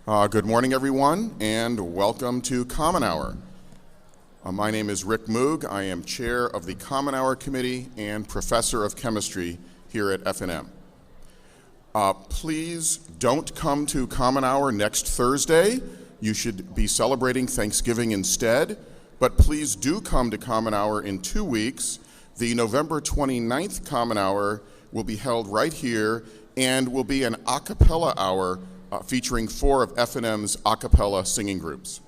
Good morning, everyone, and welcome to Common Hour. My name is Rick Moog. I am chair of the Common Hour Committee and professor of chemistry here at FNM. Please don't come to Common Hour next Thursday. You should be celebrating Thanksgiving instead, but please do come to Common Hour in 2 weeks. The November 29th Common Hour will be held right here and will be an a cappella hour featuring 4 of FNM's a cappella singing groups.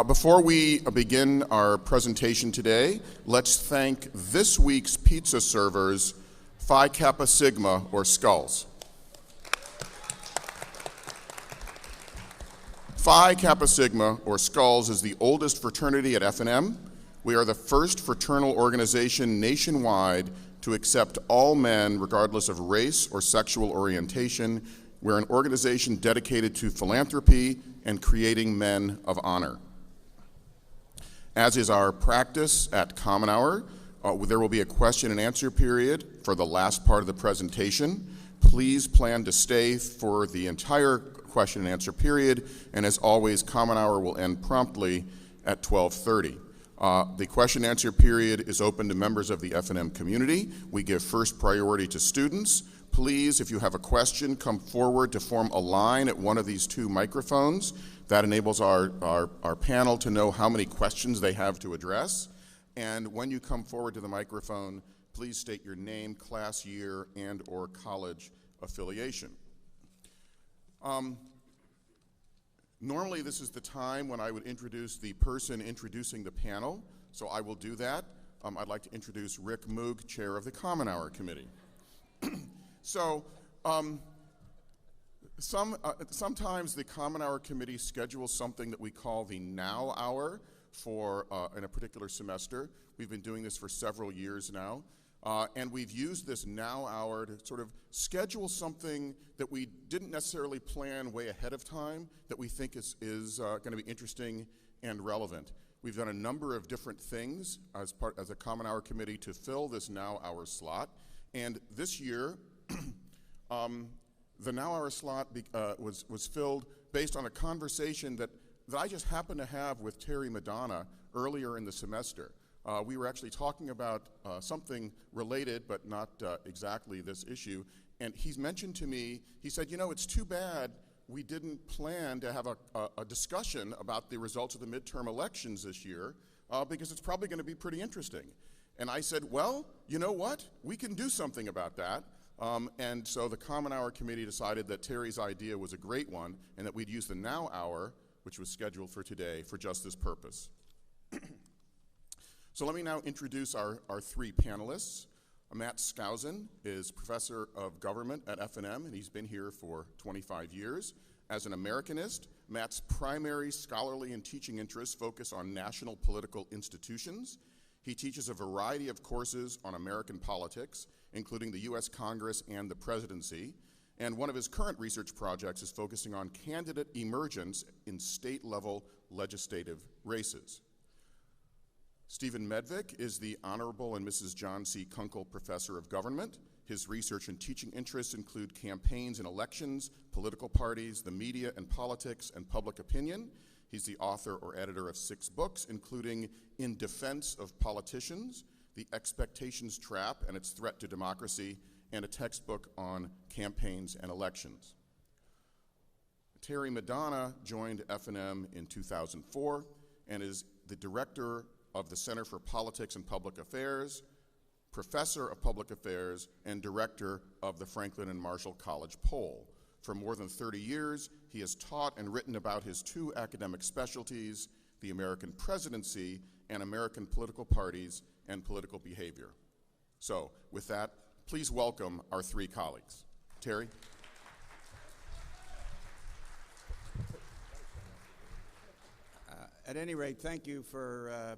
Before we begin our presentation today, let's thank this week's pizza servers, Phi Kappa Sigma, or Skulls. Phi Kappa Sigma, or Skulls, is the oldest fraternity at FNM. We are the first fraternal organization nationwide to accept all men regardless of race or sexual orientation. We're an organization dedicated to philanthropy and creating men of honor. As is our practice at Common Hour, there will be a question and answer period for the last part of the presentation. Please plan to stay for the entire question and answer period, and as always, Common Hour will end promptly at 12:30. The question and answer period is open to members of the FNM community. We give first priority to students. Please, if you have a question, come forward to form a line at one of these 2 microphones. That enables our panel to know how many questions they have to address. And when you come forward to the microphone, please state your name, class year, and or college affiliation. Normally this is the time when I would introduce the person introducing the panel, so I will do that. I'd like to introduce Rick Moog, chair of the Common Hour Committee. Sometimes the Common Hour Committee schedules something that we call the Now Hour for in a particular semester. We've been doing this for several years now, and we've used this Now Hour to sort of schedule something that we didn't necessarily plan way ahead of time that we think is going to be interesting and relevant. We've done a number of different things as a Common Hour Committee to fill this Now Hour slot, and this year the Now Hour slot was filled based on a conversation that I just happened to have with Terry Madonna earlier in the semester. We were actually talking about something related, but not exactly this issue, and he's mentioned to me, he said, you know, it's too bad we didn't plan to have a discussion about the results of the midterm elections this year, because it's probably going to be pretty interesting. And I said, well, you know what? We can do something about that. And so the Common Hour Committee decided that Terry's idea was a great one and that we'd use the Now Hour, which was scheduled for today, for just this purpose. So let me now introduce our 3 panelists. Matt Schousen is professor of government at FNM, and he's been here for 25 years. As an Americanist, Matt's primary scholarly and teaching interests focus on national political institutions. He teaches a variety of courses on American politics, including the U.S. Congress and the presidency. And one of his current research projects is focusing on candidate emergence in state-level legislative races. Stephen Medvic is the Honorable and Mrs. John C. Kunkel Professor of Government. His research and teaching interests include campaigns and elections, political parties, the media and politics, and public opinion. He's the author or editor of 6 books, including In Defense of Politicians, The Expectations Trap and Its Threat to Democracy, and a textbook on campaigns and elections. Terry Madonna joined FNM in 2004 and is the director of the Center for Politics and Public Affairs, professor of public affairs, and director of the Franklin and Marshall College Poll. For more than 30 years, he has taught and written about his 2 academic specialties, the American presidency and American political parties and political behavior. So, with that, please welcome our 3 colleagues. Terry? At any rate, thank you for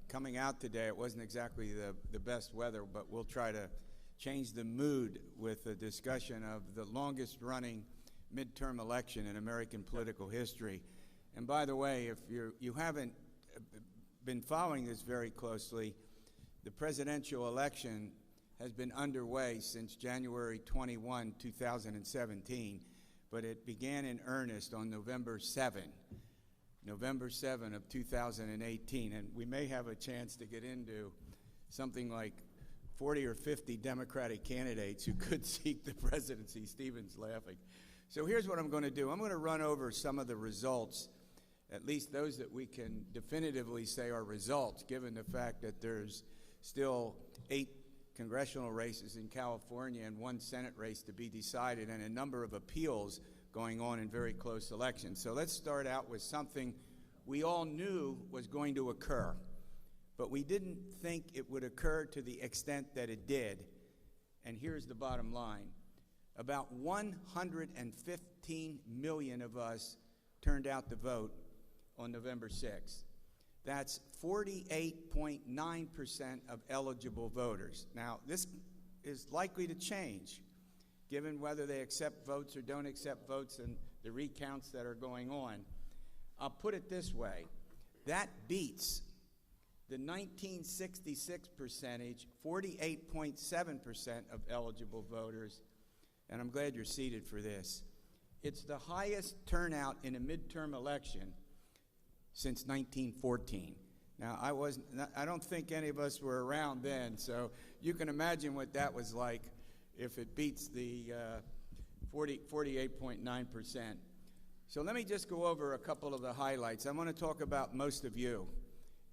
coming out today. It wasn't exactly the best weather, but we'll try to change the mood with a discussion of the longest running midterm election in American political history. And by the way, if you haven't been following this very closely, the presidential election has been underway since January 21, 2017, but it began in earnest on November 7 of 2018, and we may have a chance to get into something like 40 or 50 Democratic candidates who could seek the presidency. Stephen's laughing. So here's what I'm going to do. I'm going to run over some of the results, at least those that we can definitively say are results, given the fact that there's still 8 congressional races in California and 1 Senate race to be decided, and a number of appeals going on in very close elections. So let's start out with something we all knew was going to occur, but we didn't think it would occur to the extent that it did. And here's the bottom line. About 115 million of us turned out to vote on November 6th. That's 48.9% of eligible voters. Now, this is likely to change, given whether they accept votes or don't accept votes and the recounts that are going on. I'll put it this way. That beats the 1966 percentage, 48.7% of eligible voters, and I'm glad you're seated for this. It's the highest turnout in a midterm election since 1914. Now, I don't think any of us were around then, so you can imagine what that was like if it beats the 48.9%. So let me just go over a couple of the highlights. I want to talk about most of you,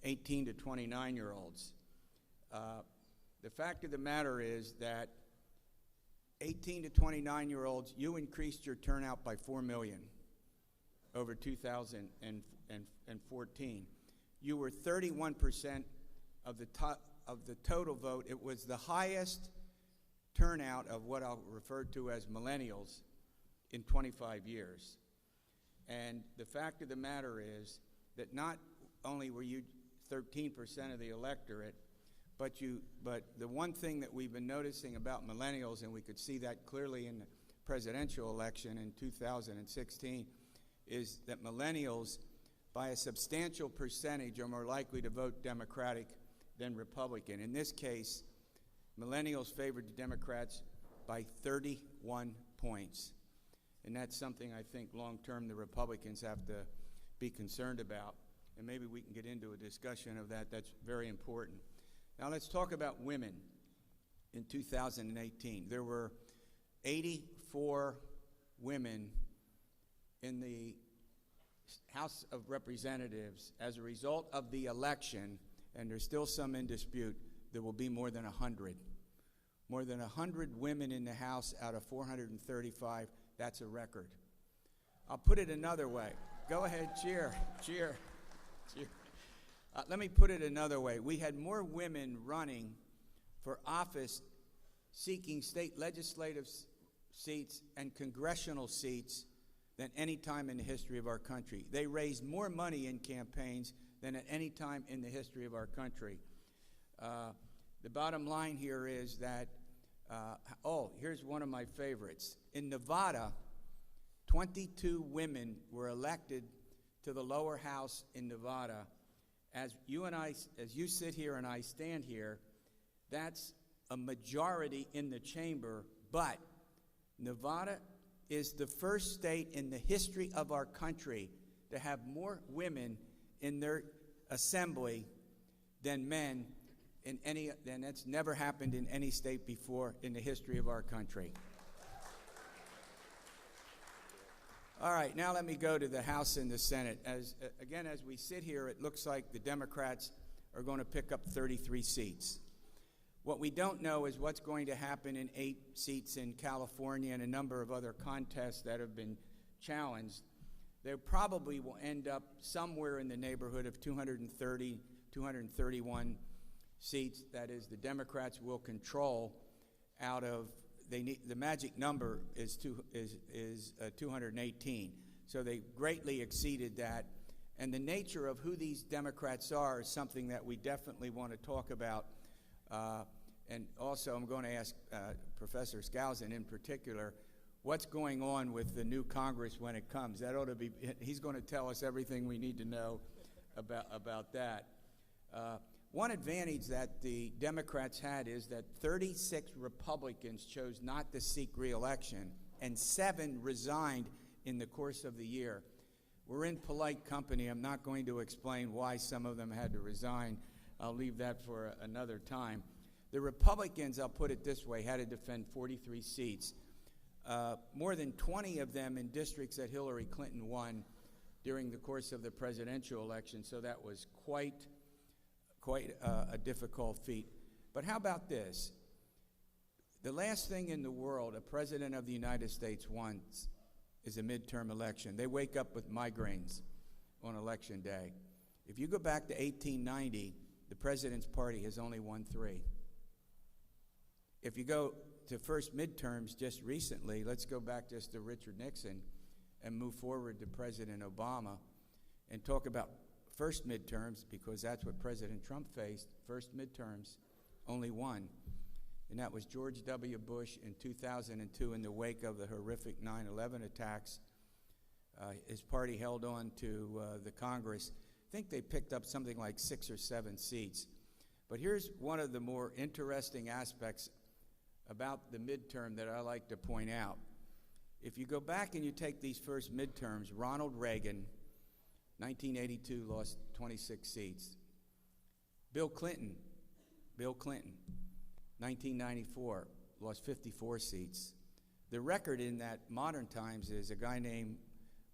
18 to 29-year-olds. The fact of the matter is that 18 to 29-year-olds, you increased your turnout by 4 million over 2014. You were 31% of the total vote. It was the highest turnout of what I'll refer to as millennials in 25 years. And the fact of the matter is that not only were you 13% of the electorate, but the one thing that we've been noticing about millennials, and we could see that clearly in the presidential election in 2016, is that millennials, by a substantial percentage, are more likely to vote Democratic than Republican. In this case, millennials favored the Democrats by 31 points. And that's something I think long-term the Republicans have to be concerned about. And maybe we can get into a discussion of that. That's very important. Now let's talk about women in 2018. There were 84 women in the House of Representatives as a result of the election, and there's still some in dispute. There will be more than 100. More than 100 women in the House out of 435. That's a record. I'll put it another way. Go ahead, cheer, cheer, cheer. Let me put it another way. We had more women running for office seeking state legislative seats and congressional seats than any time in the history of our country. They raised more money in campaigns than at any time in the history of our country. The bottom line here is that, here's one of my favorites. In Nevada, 22 women were elected to the lower house in Nevada. As you sit here and I stand here, that's a majority in the chamber, but Nevada is the first state in the history of our country to have more women in their assembly than men than that's never happened in any state before in the history of our country. All right, now let me go to the House and the Senate. As we sit here, it looks like the Democrats are going to pick up 33 seats. What we don't know is what's going to happen in 8 seats in California and a number of other contests that have been challenged. They probably will end up somewhere in the neighborhood of 230, 231 seats. That is, the Democrats will control out of, the magic number is 218. So they greatly exceeded that. And the nature of who these Democrats are is something that we definitely want to talk about. And also, I'm going to ask Professor Schousen in particular, what's going on with the new Congress when it comes. That ought to be, he's going to tell us everything we need to know about that. One advantage that the Democrats had is that 36 Republicans chose not to seek re-election, and 7 resigned in the course of the year. We're in polite company. I'm not going to explain why some of them had to resign. I'll leave that for another time. The Republicans, I'll put it this way, had to defend 43 seats, more than 20 of them in districts that Hillary Clinton won during the course of the presidential election, so that was quite a difficult feat. But how about this? The last thing in the world a president of the United States wants is a midterm election. They wake up with migraines on election day. If you go back to 1890, the president's party has only won 3. If you go to first midterms just recently, let's go back just to Richard Nixon and move forward to President Obama and talk about first midterms, because that's what President Trump faced. First midterms, only 1. And that was George W. Bush in 2002 in the wake of the horrific 9/11 attacks. His party held on to the Congress. I think they picked up something like 6 or 7 seats. But here's one of the more interesting aspects about the midterm that I like to point out. If you go back and you take these first midterms, Ronald Reagan, 1982, lost 26 seats. Bill Clinton, 1994, lost 54 seats. The record in that modern times is a guy named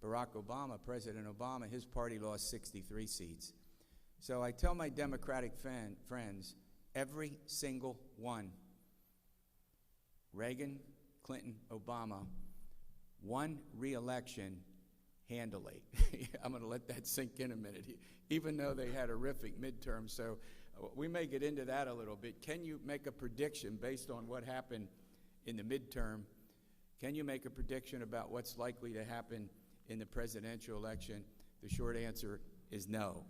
Barack Obama, President Obama, his party lost 63 seats. So I tell my Democratic friends, every single one, Reagan, Clinton, Obama, won re-election handily. I'm going to let that sink in a minute, even though they had horrific midterms. So we may get into that a little bit. Can you make a prediction based on what happened in the midterm? Can you make a prediction about what's likely to happen in the presidential election? The short answer is no.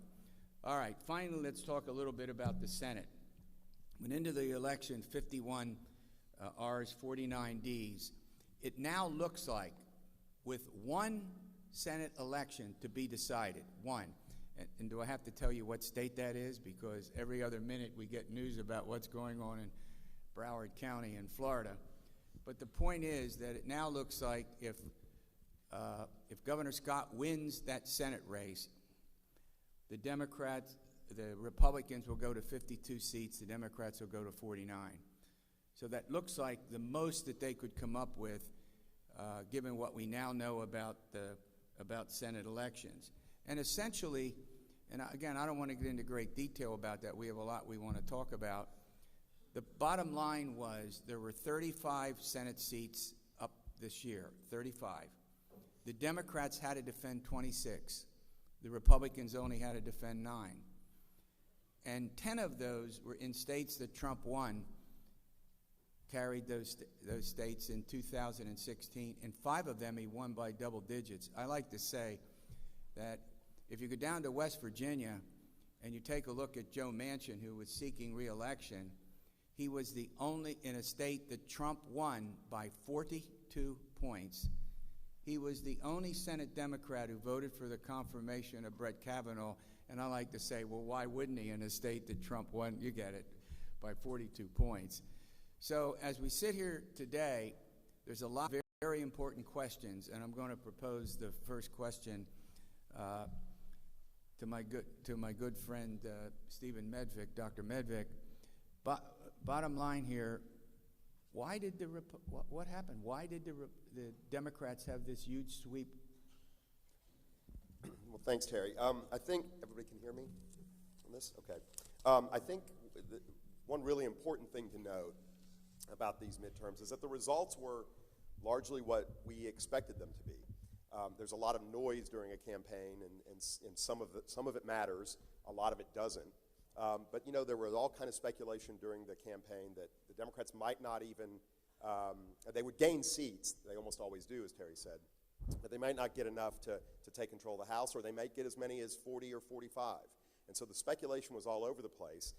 All right, finally, let's talk a little bit about the Senate. Went into the election 51 R's, 49 D's. It now looks like, with one Senate election to be decided, one, and do I have to tell you what state that is? Because every other minute we get news about what's going on in Broward County in Florida. But the point is that it now looks like if Governor Scott wins that Senate race, the Republicans will go to 52 seats, the Democrats will go to 49. So that looks like the most that they could come up with, given what we now know about Senate elections. And essentially, and again, I don't want to get into great detail about that. We have a lot we want to talk about. The bottom line was there were 35 Senate seats up this year, 35. The Democrats had to defend 26. The Republicans only had to defend 9. And 10 of those were in states that Trump won, carried those states in 2016, and 5 of them he won by double digits. I like to say that if you go down to West Virginia and you take a look at Joe Manchin, who was seeking re-election, he was the only, in a state that Trump won by 42 points, he was the only Senate Democrat who voted for the confirmation of Brett Kavanaugh. And I like to say, well, why wouldn't he in a state that Trump won, you get it, by 42 points. So as we sit here today, there's a lot of very important questions, and I'm going to propose the first question to my good friend Stephen Medvic, Dr. Medvic. Bottom line here, why did what happened? Why did the Democrats have this huge sweep? Well, thanks, Terry. I think everybody can hear me on this? Okay. I think one really important thing to note about these midterms is that the results were largely what we expected them to be. There's a lot of noise during a campaign, and some of it matters, a lot of it doesn't. But you know, there was all kind of speculation during the campaign that the Democrats might not even, they would gain seats, they almost always do, as Terry said, but they might not get enough to take control of the House, or they might get as many as 40 or 45. And so the speculation was all over the place.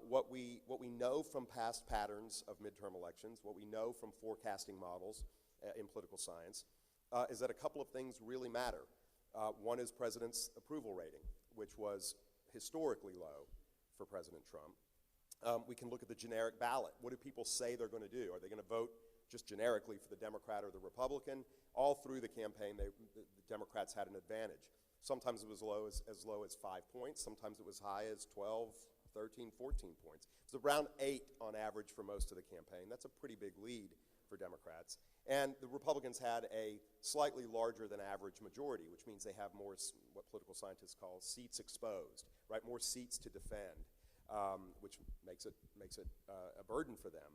What we know from past patterns of midterm elections, what we know from forecasting models in political science, is that a couple of things really matter. One is president's approval rating, which was historically low for President Trump. We can look at the generic ballot. What do people say they're going to do? Are they going to vote just generically for the Democrat or the Republican. All through the campaign, the Democrats had an advantage. Sometimes it was as low as 5 points. Sometimes it was high as 12, 13, 14 points. It was around 8 on average for most of the campaign. That's a pretty big lead for Democrats. And the Republicans had a slightly larger than average majority, which means they have more, what political scientists call seats exposed, right? More seats to defend, which makes it a burden for them.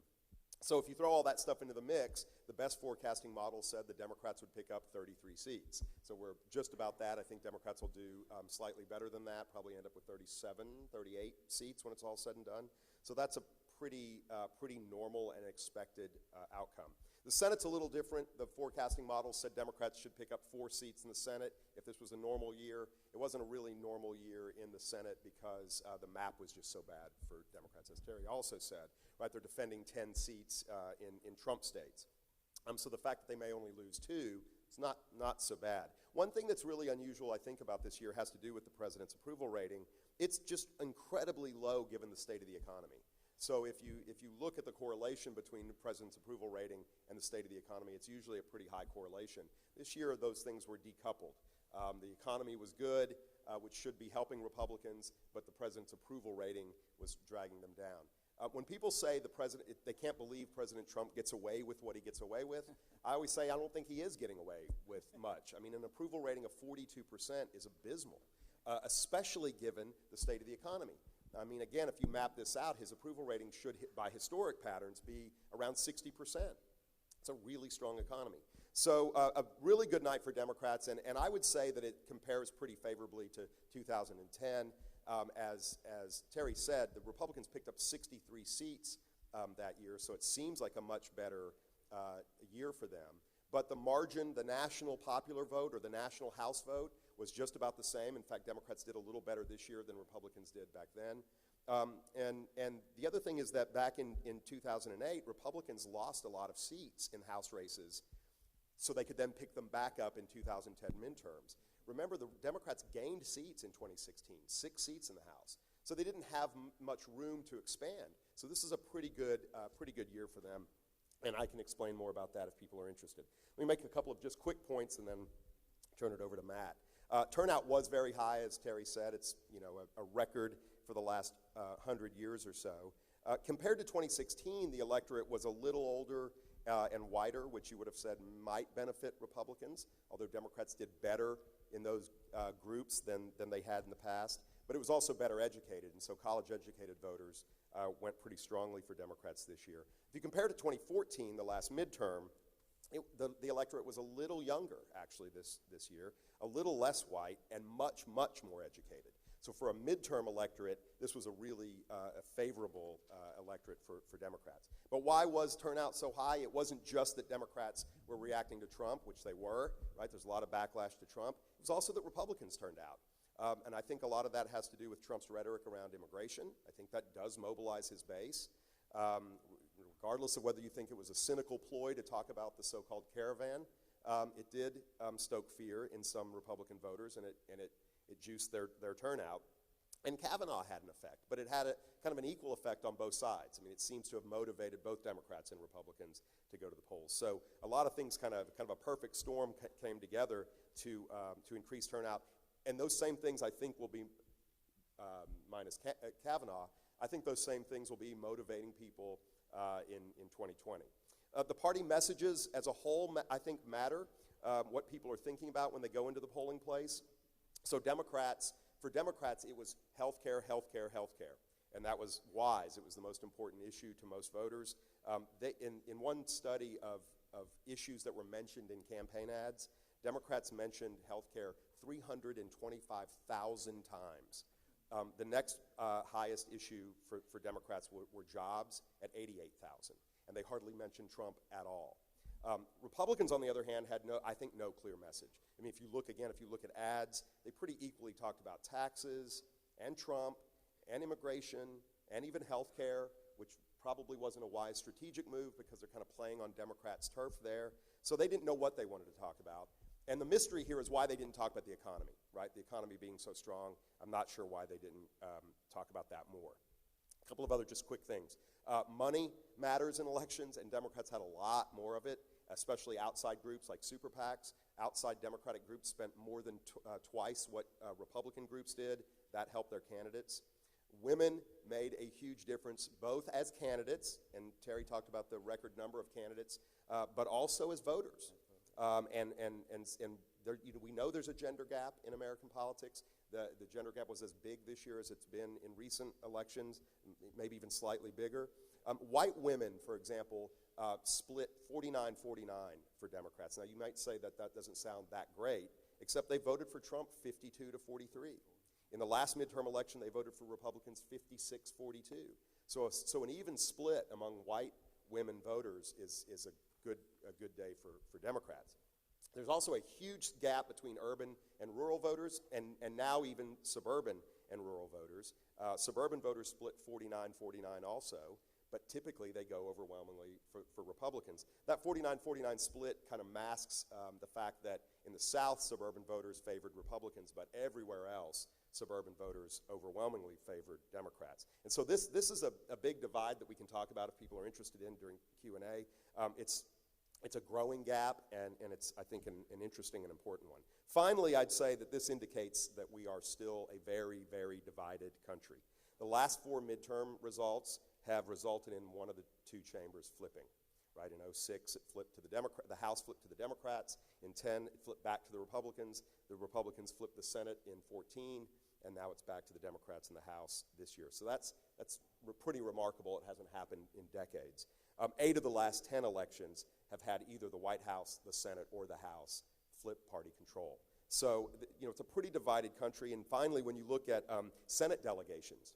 So if you throw all that stuff into the mix, the best forecasting model said the Democrats would pick up 33 seats. So we're just about that. I think Democrats will do slightly better than that, probably end up with 37, 38 seats when it's all said and done. So that's a pretty normal and expected outcome. The Senate's a little different. The forecasting model said Democrats should pick up 4 seats in the Senate if this was a normal year. It wasn't a really normal year in the Senate because the map was just so bad for Democrats, as Terry also said. Right, they're defending 10 seats in Trump states. So the fact that they may only lose 2 is not so bad. One thing that's really unusual, I think, about this year has to do with the president's approval rating. It's just incredibly low given the state of the economy. So if you look at the correlation between the president's approval rating and the state of the economy, it's usually a pretty high correlation. This year, those things were decoupled. The economy was good, which should be helping Republicans, but the president's approval rating was dragging them down. When people say they can't believe President Trump gets away with what he gets away with, I always say I don't think he is getting away with much. I mean, an approval rating of 42% is abysmal, especially given the state of the economy. I mean, again, if you map this out, his approval rating should, by historic patterns, be around 60%. It's a really strong economy. So a really good night for Democrats, and I would say that it compares pretty favorably to 2010. As Terry said, the Republicans picked up 63 seats that year, so it seems like a much better year for them. But the margin, the national popular vote or the national House vote was just about the same. In fact, Democrats did a little better this year than Republicans did back then. And the other thing is that back in 2008, Republicans lost a lot of seats in House races so they could then pick them back up in 2010 midterms. Remember, the Democrats gained seats in 2016, 6 seats in the House. So they didn't have much room to expand. So this is a pretty good year for them. And I can explain more about that if people are interested. Let me make a couple of just quick points and then turn it over to Matt. Turnout was very high, as Terry said. It's a record for the last 100 years or so. Compared to 2016, the electorate was a little older and whiter, which you would have said might benefit Republicans, although Democrats did better in those groups than they had in the past. But it was also better educated, and so college-educated voters went pretty strongly for Democrats this year. If you compare to 2014, the last midterm, the electorate was a little younger, actually, this year, a little less white, and much, much more educated. So for a midterm electorate, this was a really favorable electorate for Democrats. But why was turnout so high? It wasn't just that Democrats were reacting to Trump, which they were, right? There's a lot of backlash to Trump. It was also that Republicans turned out. And I think a lot of that has to do with Trump's rhetoric around immigration. I think that does mobilize his base. Regardless of whether you think it was a cynical ploy to talk about the so-called caravan, it did stoke fear in some Republican voters, and it juiced their turnout. And Kavanaugh had an effect, but it had kind of an equal effect on both sides. I mean, it seems to have motivated both Democrats and Republicans to go to the polls. So a lot of things, kind of a perfect storm came together to increase turnout. And those same things, I think, will be, minus Kavanaugh, I think those same things will be motivating people in 2020. The party messages as a whole, I think, matter, what people are thinking about when they go into the polling place. So for Democrats, it was health care, health care, health care. And that was wise. It was the most important issue to most voters. In one study of issues that were mentioned in campaign ads, Democrats mentioned health care 325,000 times. The next highest issue for Democrats were jobs at 88,000. And they hardly mentioned Trump at all. Republicans, on the other hand, had no clear message. I mean, if you look at ads, they pretty equally talked about taxes and Trump and immigration and even health care, which probably wasn't a wise strategic move because they're kind of playing on Democrats' turf there. So they didn't know what they wanted to talk about. And the mystery here is why they didn't talk about the economy, right? The economy being so strong, I'm not sure why they didn't talk about that more. A couple of other just quick things. Money matters in elections, and Democrats had a lot more of it, especially outside groups like super PACs. Outside Democratic groups spent more than twice what Republican groups did. That helped their candidates. Women made a huge difference, both as candidates, and Terry talked about the record number of candidates, but also as voters. And there, we know there's a gender gap in American politics. The gender gap was as big this year as it's been in recent elections, maybe even slightly bigger. White women, for example, split 49-49 for Democrats. Now, you might say that that doesn't sound that great, except they voted for Trump 52-43. In the last midterm election, they voted for Republicans 56-42. So an even split among white women voters is a good day for Democrats. There's also a huge gap between urban and rural voters, and now even suburban and rural voters. Suburban voters split 49-49 also, but typically they go overwhelmingly for Republicans. That 49-49 split kind of masks the fact that in the South, suburban voters favored Republicans, but everywhere else, suburban voters overwhelmingly favored Democrats. And so this is a big divide that we can talk about if people are interested in during Q&A. It's a growing gap, and it's, I think, an interesting and important one. Finally, I'd say that this indicates that we are still a very, very divided country. The last 4 midterm results have resulted in one of the two chambers flipping. Right, in 2006, it flipped to the House flipped to the Democrats. In 2010, it flipped back to the Republicans. The Republicans flipped the Senate in 2014, and now it's back to the Democrats in the House this year. So that's pretty remarkable. It hasn't happened in decades. 8 of the last 10 elections have had either the White House, the Senate, or the House flip party control. So it's a pretty divided country. And finally, when you look at Senate delegations,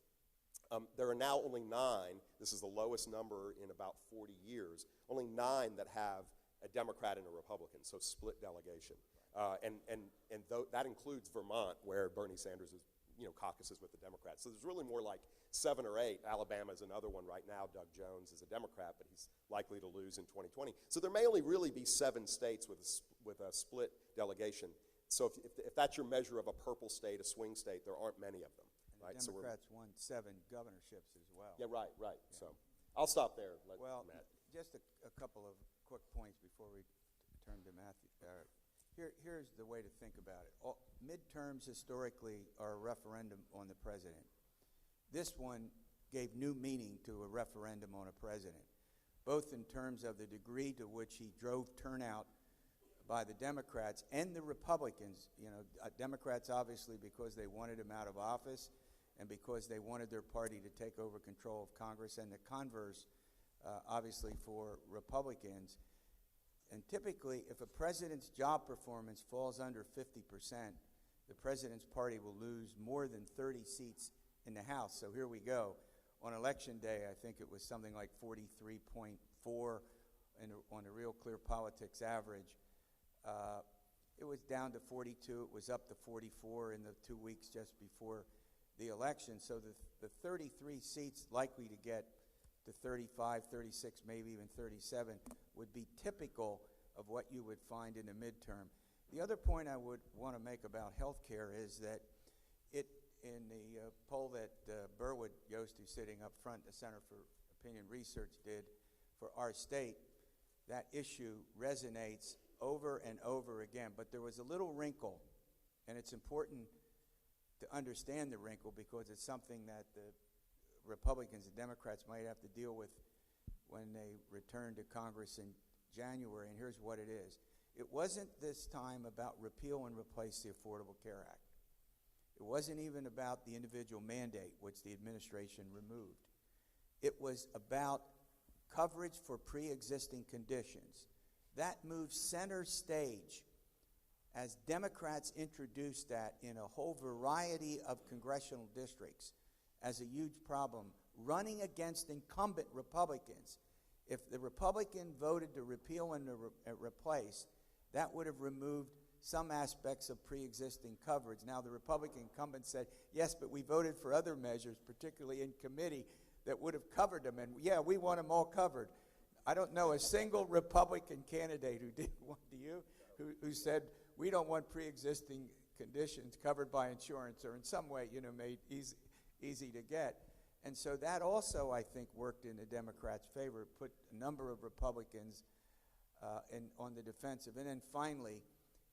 there are now only 9. This is the lowest number in about 40 years. Only 9 that have a Democrat and a Republican, so split delegation. That includes Vermont, where Bernie Sanders is, caucuses with the Democrats. So there's really more like 7 or 8. Alabama is another one right now. Doug Jones is a Democrat, but he's likely to lose in 2020. So there may only really be 7 states with a split delegation. So if that's your measure of a purple state, a swing state, there aren't many of them. Right, Democrats won 7 governorships as well. Yeah, right. Yeah. So I'll stop there. Well, Matt. just a couple of quick points before we turn to Matthew. Here's the way to think about it. Midterms historically are a referendum on the president. This one gave new meaning to a referendum on a president, both in terms of the degree to which he drove turnout by the Democrats and the Republicans. Democrats obviously because they wanted him out of office, and because they wanted their party to take over control of Congress, and the converse, obviously, for Republicans. And typically, if a president's job performance falls under 50%, the president's party will lose more than 30 seats in the House. So here we go. On Election Day, I think it was something like 43.4 on a Real Clear Politics average. It was down to 42. It was up to 44 in the 2 weeks just before the election. So the 33 seats likely to get to 35, 36, maybe even 37 would be typical of what you would find in a midterm. The other point I would want to make about health care is that in the poll that Burwood Yost, who's sitting up front, the Center for Opinion Research, did for our state, that issue resonates over and over again. But there was a little wrinkle, and it's important to understand the wrinkle because it's something that the Republicans and Democrats might have to deal with when they return to Congress in January, and here's what it is. It wasn't this time about repeal and replace the Affordable Care Act. It wasn't even about the individual mandate, which the administration removed. It was about coverage for pre-existing conditions. That moved center stage as Democrats introduced that in a whole variety of congressional districts as a huge problem, running against incumbent Republicans. If the Republican voted to repeal and replace, that would have removed some aspects of pre-existing coverage. Now, the Republican incumbent said, yes, but we voted for other measures, particularly in committee, that would have covered them. And yeah, we want them all covered. I don't know a single Republican candidate who did one, do you, who said, we don't want pre-existing conditions covered by insurance or in some way, made easy to get. And so that also, I think, worked in the Democrats' favor, put a number of Republicans on the defensive. And then finally,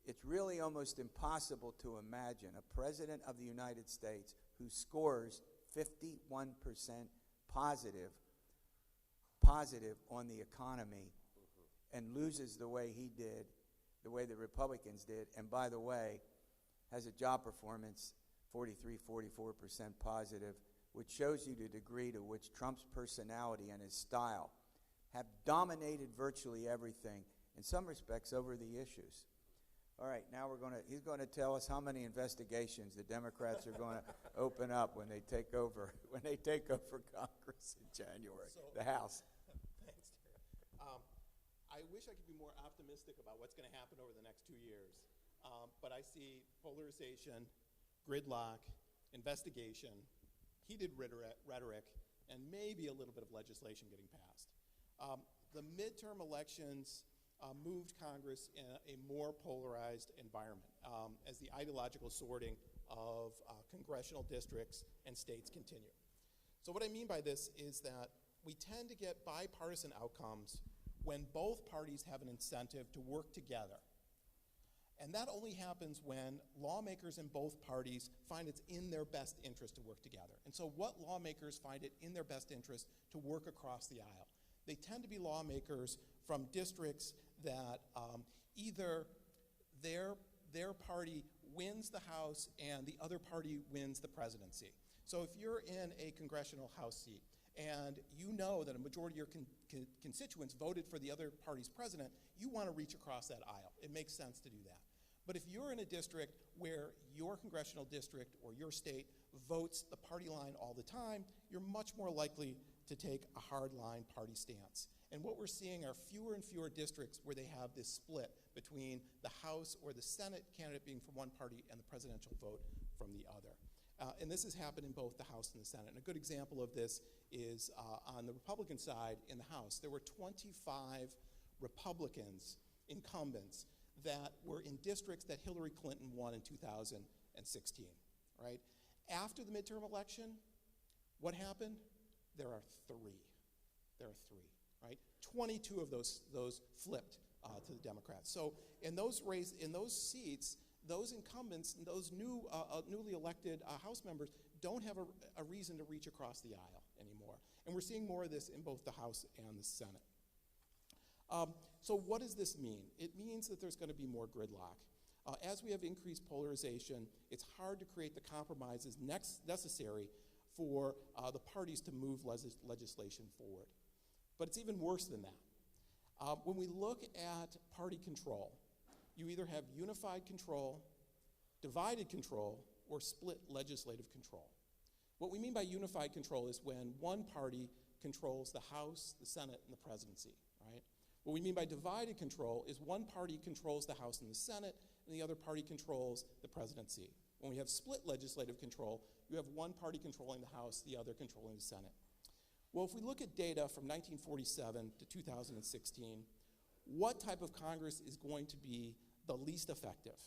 it's really almost impossible to imagine a president of the United States who scores 51% positive on the economy and loses the way he did, the way the Republicans did, and by the way, has a job performance 43, 44% positive, which shows you the degree to which Trump's personality and his style have dominated virtually everything, in some respects, over the issues. All right, now he's going to tell us how many investigations the Democrats are going to open up when they take over Congress in January, the House. Thanks, Terry. I wish I could be more optimistic about what's going to happen over the next 2 years, but I see polarization, gridlock, investigation, heated rhetoric, and maybe a little bit of legislation getting passed. The midterm elections moved Congress in a more polarized environment as the ideological sorting of congressional districts and states continue. So what I mean by this is that we tend to get bipartisan outcomes when both parties have an incentive to work together. And that only happens when lawmakers in both parties find it's in their best interest to work together. And so what lawmakers find it in their best interest to work across the aisle? They tend to be lawmakers from districts that either their party wins the House and the other party wins the presidency. So if you're in a congressional House seat and you know that a majority of your constituents voted for the other party's president, you want to reach across that aisle. It makes sense to do that. But if you're in a district where your congressional district or your state votes the party line all the time, you're much more likely to take a hard-line party stance. And what we're seeing are fewer and fewer districts where they have this split between the House or the Senate candidate being from one party and the presidential vote from the other. And this has happened in both the House and the Senate. And a good example of this is on the Republican side in the House. There were 25 Republicans, incumbents, that were in districts that Hillary Clinton won in 2016, right? After the midterm election, what happened? There are three. There are three, right? 22 of those flipped to the Democrats. So in those seats, those incumbents, those newly elected House members don't have a reason to reach across the aisle anymore. And we're seeing more of this in both the House and the Senate. So what does this mean? It means that there's going to be more gridlock. As we have increased polarization, it's hard to create the compromises necessary for the parties to move legislation forward. But it's even worse than that. When we look at party control, you either have unified control, divided control, or split legislative control. What we mean by unified control is when one party controls the House, the Senate, and the presidency, right? What we mean by divided control is one party controls the House and the Senate, and the other party controls the presidency. When we have split legislative control, you have one party controlling the House, the other controlling the Senate. Well, if we look at data from 1947 to 2016, what type of Congress is going to be the least effective,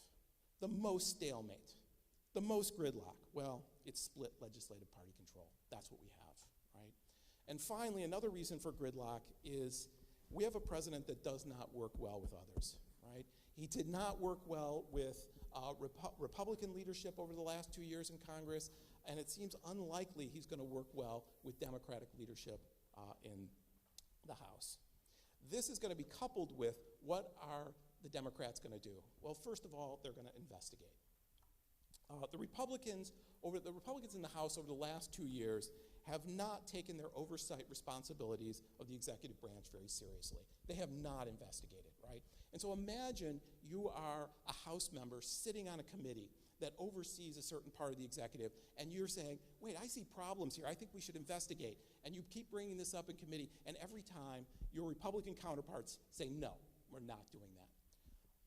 the most stalemate, the most gridlock? Well, it's split legislative party control. That's what we have, right? And finally, another reason for gridlock is we have a president that does not work well with others, right? He did not work well with Republican leadership over the last 2 years in Congress, and it seems unlikely he's going to work well with Democratic leadership in the House. This is going to be coupled with what are the Democrats going to do? Well, first of all, they're going to investigate. The Republicans in the House over the last 2 years have not taken their oversight responsibilities of the executive branch very seriously. They have not investigated, right? And so imagine you are a House member sitting on a committee that oversees a certain part of the executive, and you're saying, wait, I see problems here. I think we should investigate. And you keep bringing this up in committee, and every time your Republican counterparts say, no, we're not doing that.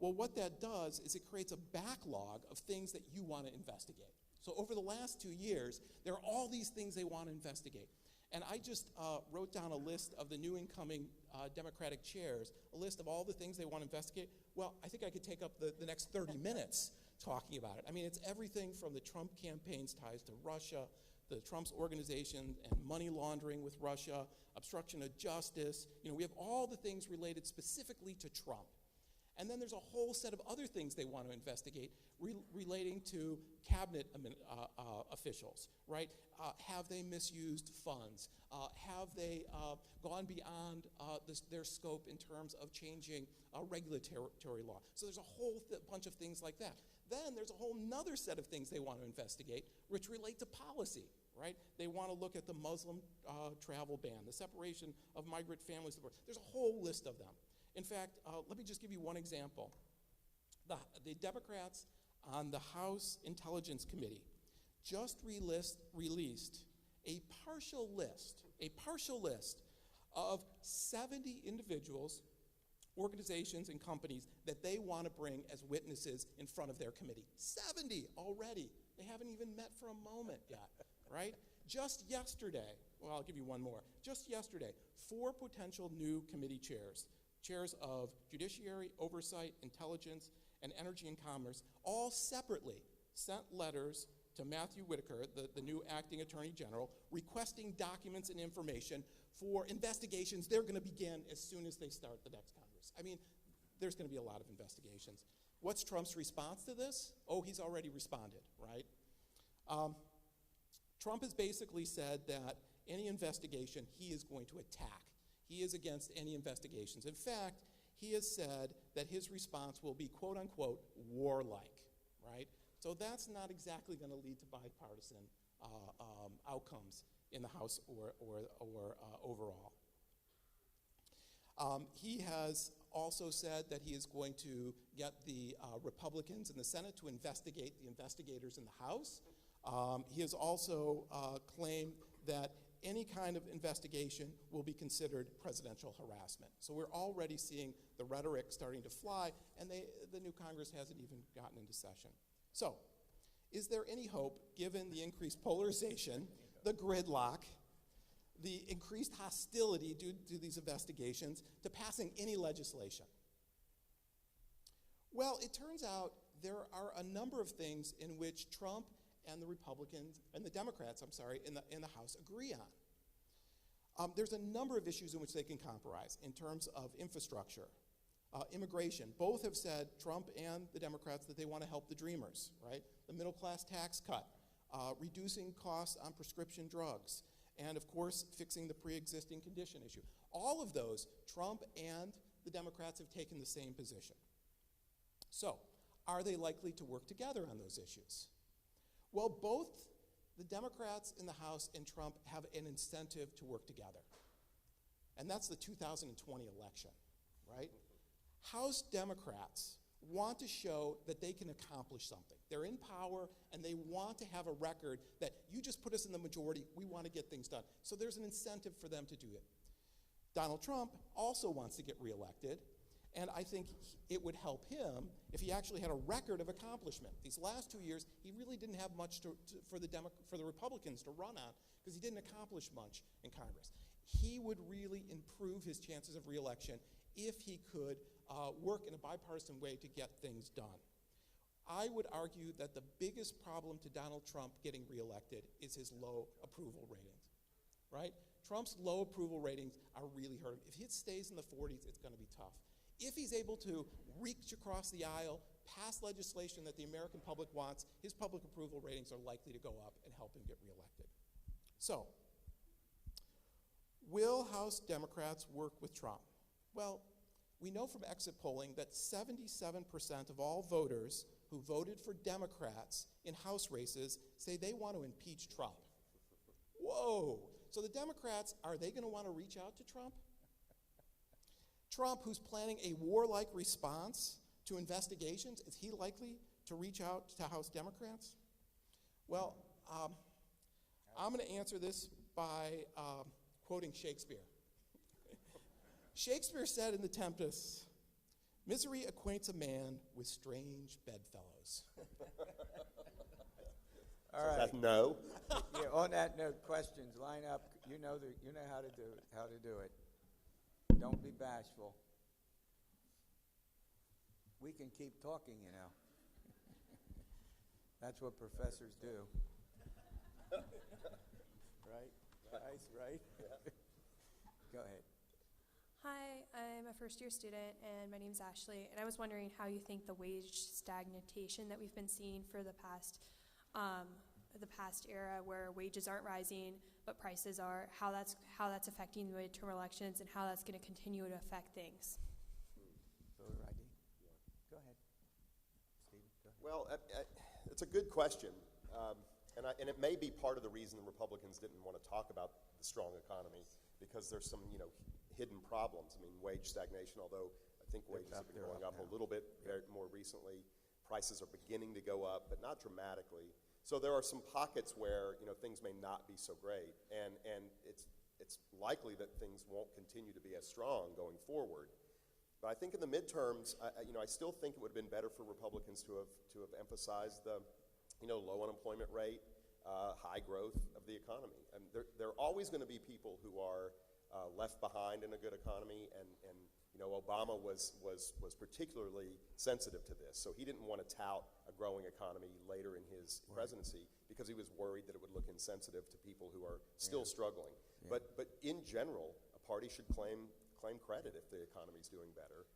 Well, what that does is it creates a backlog of things that you want to investigate. So over the last 2 years, there are all these things they want to investigate. And I just wrote down a list of the new incoming Democratic chairs, a list of all the things they want to investigate. Well, I think I could take up the next 30 minutes talking about it. I mean, it's everything from the Trump campaign's ties to Russia, the Trump's organization and money laundering with Russia, obstruction of justice. We have all the things related specifically to Trump. And then there's a whole set of other things they want to investigate relating to cabinet officials, right? Have they misused funds? Have they gone beyond their scope in terms of changing regulatory law? So there's a whole bunch of things like that. Then there's a whole nother set of things they want to investigate, which relate to policy, right? They want to look at the Muslim travel ban, the separation of migrant families. There's a whole list of them. In fact, let me just give you one example. The Democrats on the House Intelligence Committee just released a partial list of 70 individuals, organizations, and companies that they want to bring as witnesses in front of their committee. 70 already. They haven't even met for a moment yet, right? Just yesterday, well, I'll give you one more. Just yesterday, 4 potential new committee chairs of Judiciary, Oversight, Intelligence, and Energy and Commerce, all separately sent letters to Matthew Whitaker, the new acting Attorney General, requesting documents and information for investigations they're going to begin as soon as they start the next Congress. I mean, there's going to be a lot of investigations. What's Trump's response to this? Oh, he's already responded, right? Trump has basically said that any investigation he is going to attack. He is against any investigations. In fact, he has said that his response will be, quote unquote, warlike, right? So that's not exactly going to lead to bipartisan outcomes in the House or overall. He has also said that he is going to get the Republicans in the Senate to investigate the investigators in the House. He has also claimed that any kind of investigation will be considered presidential harassment. So we're already seeing the rhetoric starting to fly, and the new Congress hasn't even gotten into session. So, is there any hope, given the increased polarization, the gridlock, the increased hostility due to these investigations, to passing any legislation? Well, it turns out there are a number of things in which Trump and the Republicans, and the Democrats, in the House agree on. There's a number of issues in which they can compromise in terms of infrastructure, immigration. Both have said, Trump and the Democrats, that they want to help the dreamers, right? The middle class tax cut, reducing costs on prescription drugs, and of course, fixing the pre-existing condition issue. All of those, Trump and the Democrats have taken the same position. So, are they likely to work together on those issues? Well, both the Democrats in the House and Trump have an incentive to work together. And that's the 2020 election, right? House Democrats want to show that they can accomplish something. They're in power, and they want to have a record that you just put us in the majority, we want to get things done. So there's an incentive for them to do it. Donald Trump also wants to get reelected, and I think it would help him if he actually had a record of accomplishment. These last 2 years, he really didn't have much for the Republicans to run on because he didn't accomplish much in Congress. He would really improve his chances of reelection if he could work in a bipartisan way to get things done. I would argue that the biggest problem to Donald Trump getting reelected is his low approval ratings, right? Trump's low approval ratings are really hurting. If he stays in the 40s, it's going to be tough. If he's able to reach across the aisle, pass legislation that the American public wants, his public approval ratings are likely to go up and help him get reelected. So, will House Democrats work with Trump? Well, we know from exit polling that 77% of all voters who voted for Democrats in House races say they want to impeach Trump. Whoa! So the Democrats, are they going to want to reach out to Trump? Trump, who's planning a warlike response to investigations, is he likely to reach out to House Democrats? Well, I'm going to answer this by quoting Shakespeare. Shakespeare said in The Tempest, "Misery acquaints a man with strange bedfellows." All right. That's no. Yeah, on that note, questions, line up. You know how to do it. Don't be bashful. We can keep talking, you know. That's what professors do. Right? Nice, right? Go ahead. Hi, I'm a first-year student, and my name's Ashley, and I was wondering how you think the wage stagnation that we've been seeing for the past era, where wages aren't rising but prices are, how that's affecting the midterm elections, and how that's going to continue to affect things. Voter ID? Go ahead. Steve, go ahead. Well, it's a good question, and it may be part of the reason the Republicans didn't want to talk about the strong economy, because there's some hidden problems. I mean, wage stagnation, although I think wages have been going up a little bit more recently. Prices are beginning to go up, but not dramatically. So there are some pockets where things may not be so great, and it's likely that things won't continue to be as strong going forward. But I think in the midterms, I still think it would have been better for Republicans to have emphasized the low unemployment rate, high growth of the economy. And there are always going to be people who are left behind in a good economy, and Obama was particularly sensitive to this. So he didn't want to tout a growing economy later in his presidency because he was worried that it would look insensitive to people who are still struggling. Yeah. But in general, a party should claim credit if the economy's doing better.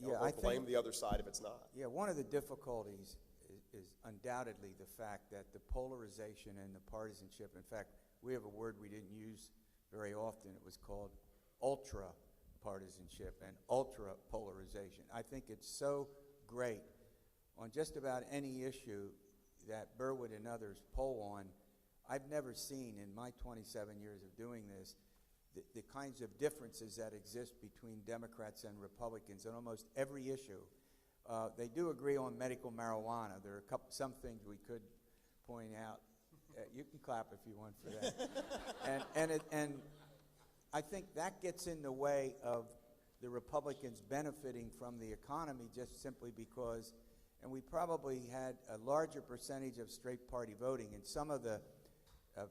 Or blame the other side if it's not. Yeah, one of the difficulties is undoubtedly the fact that the polarization and the partisanship, in fact, we have a word we didn't use very often. It was called ultra-partisanship and ultra-polarization. I think it's so great on just about any issue that Burwood and others poll on. I've never seen in my 27 years of doing this the kinds of differences that exist between Democrats and Republicans on almost every issue. They do agree on medical marijuana. There are some things we could point out. You can clap if you want for that. and I think that gets in the way of the Republicans benefiting from the economy just simply because, and we probably had a larger percentage of straight party voting in some of the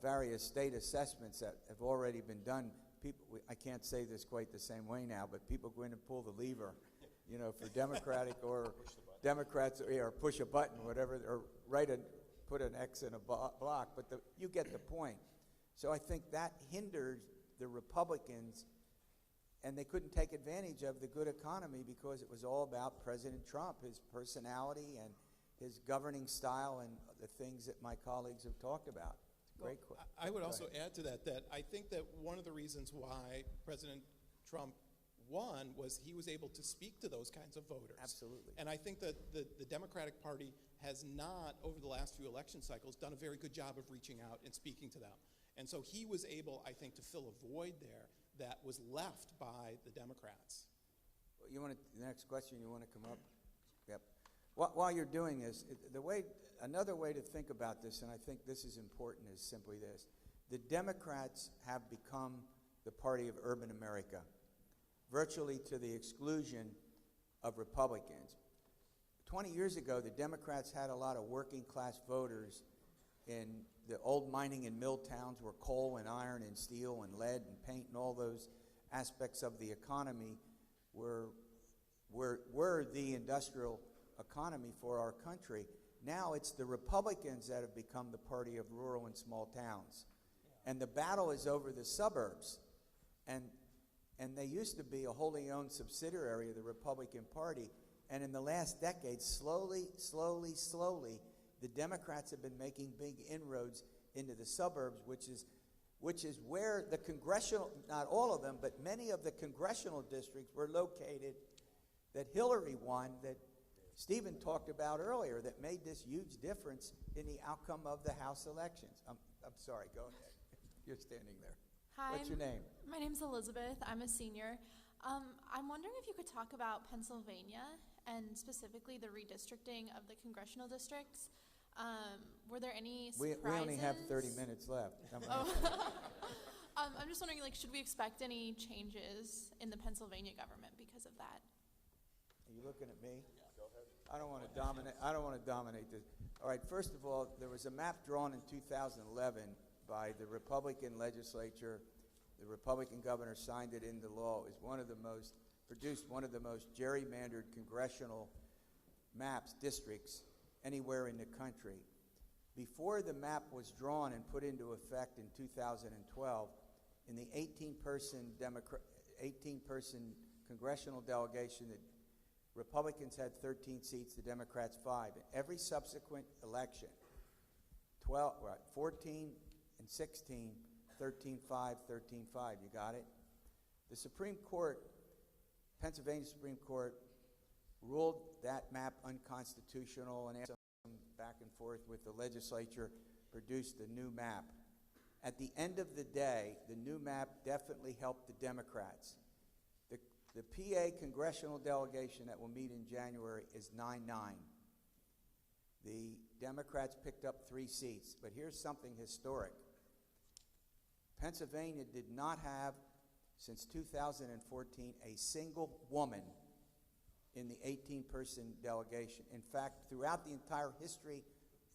various state assessments that have already been done. I can't say this quite the same way now, but people go in and pull the lever, for Democratic or Democrats, or push a button, whatever, or put an X in a block. But you get the point. So I think that hindered the Republicans, and they couldn't take advantage of the good economy because it was all about President Trump, his personality and his governing style, and the things that my colleagues have talked about. Great question. I would also add to that I think that one of the reasons why President Trump won was he was able to speak to those kinds of voters. Absolutely. And I think that the Democratic Party has not, over the last few election cycles, done a very good job of reaching out and speaking to them. And so he was able, I think, to fill a void there that was left by the Democrats. The next question, you want to come up? Yep. While you're doing this, another way to think about this, and I think this is important, is simply this. The Democrats have become the party of urban America, virtually to the exclusion of Republicans. 20 years ago, the Democrats had a lot of working class voters in the old mining and mill towns where coal and iron and steel and lead and paint and all those aspects of the economy were the industrial economy for our country. Now it's the Republicans that have become the party of rural and small towns. And the battle is over the suburbs. And they used to be a wholly owned subsidiary of the Republican Party. And in the last decade, slowly, the Democrats have been making big inroads into the suburbs, which is where the congressional, not all of them, but many of the congressional districts were located that Hillary won, that Stephen talked about earlier, that made this huge difference in the outcome of the House elections. I'm sorry, go ahead. You're standing there. Hi. What's your name? My name's Elizabeth. I'm a senior. I'm wondering if you could talk about Pennsylvania and specifically the redistricting of the congressional districts. Were there any surprises? We only have 30 minutes left. I'm just wondering, should we expect any changes in the Pennsylvania government because of that? Are you looking at me? Yeah, go ahead. I don't want to dominate this. All right, first of all, there was a map drawn in 2011 by the Republican legislature. The Republican governor signed it into law. It was produced one of the most gerrymandered congressional maps, districts, anywhere in the country. Before the map was drawn and put into effect in 2012, in the 18-person congressional delegation, the Republicans had 13 seats, the Democrats 5. In every subsequent election, 14 and 16, 13-5, 13-5. You got it? The Supreme Court, Pennsylvania Supreme Court, ruled that map unconstitutional and after some back and forth with the legislature, produced a new map. At the end of the day, the new map definitely helped the Democrats. The PA congressional delegation that will meet in January is 9-9. The Democrats picked up 3 seats, but here's something historic. Pennsylvania did not have, since 2014, a single woman in the 18-person delegation. In fact, throughout the entire history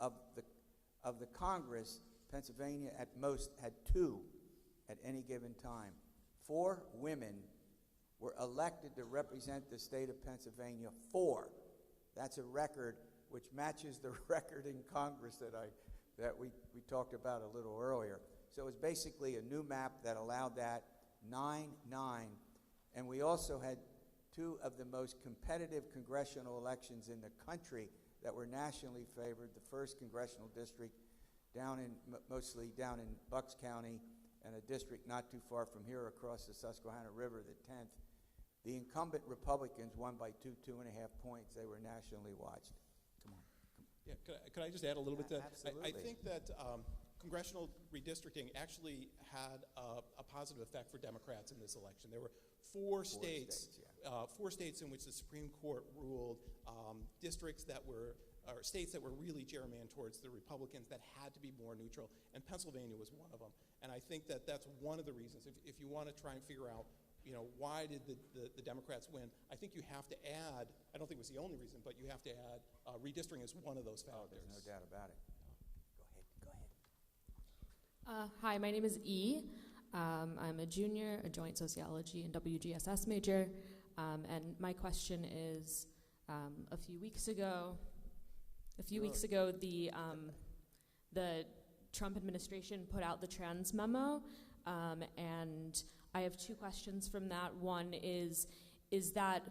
of the Congress, Pennsylvania at most had 2 at any given time. 4 women were elected to represent the state of Pennsylvania. 4. That's a record which matches the record in Congress that we talked about a little earlier. So it was basically a new map that allowed that, 9-9. And we also had 2 of the most competitive congressional elections in the country that were nationally favored. The 1st congressional district mostly down in Bucks County, and a district not too far from here across the Susquehanna River, the 10th. The incumbent Republicans won by 2.5 points. They were nationally watched. Come on. Yeah, could I just add a little bit to that? Absolutely. I think that congressional redistricting actually had a positive effect for Democrats in this election. There were four states in which the Supreme Court ruled districts that were, or states that were really gerrymandered towards the Republicans that had to be more neutral, and Pennsylvania was one of them. And I think that that's one of the reasons. If you want to try and figure out, why did the Democrats win, I think you have to add, I don't think it was the only reason, but you have to add redistricting as one of those factors. There's no doubt about it. Go ahead. Hi, my name is E. I'm a junior, a joint sociology and WGSS major, and my question is, a few weeks ago, the Trump administration put out the trans memo, and I have 2 questions from that. One is that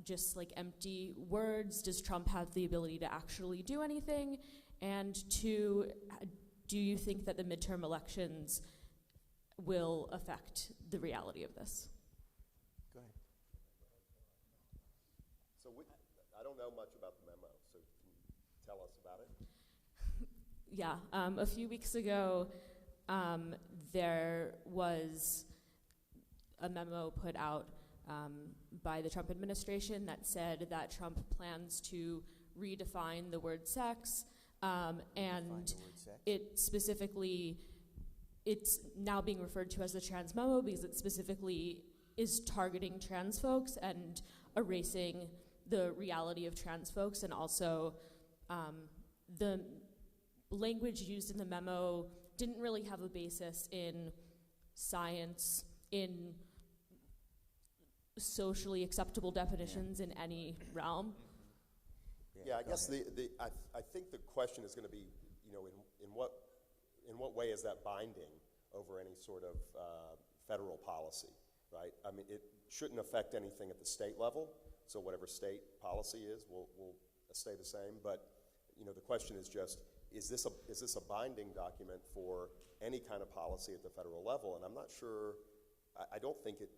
just like empty words? Does Trump have the ability to actually do anything? And 2, do you think that the midterm elections will affect the reality of this? Go ahead. So I don't know much about the memo, so can you tell us about it? Yeah, a few weeks ago, there was a memo put out by the Trump administration that said that Trump plans to redefine the word sex, and it's now being referred to as the trans memo because it specifically is targeting trans folks and erasing the reality of trans folks, and also the language used in the memo didn't really have a basis in science, in socially acceptable definitions in any realm. Yeah, I guess I think the question is going to be, in what way is that binding over any sort of federal policy, right? I mean, it shouldn't affect anything at the state level, so whatever state policy is will stay the same. But the question is just, is this a binding document for any kind of policy at the federal level? And I'm not sure. I don't think it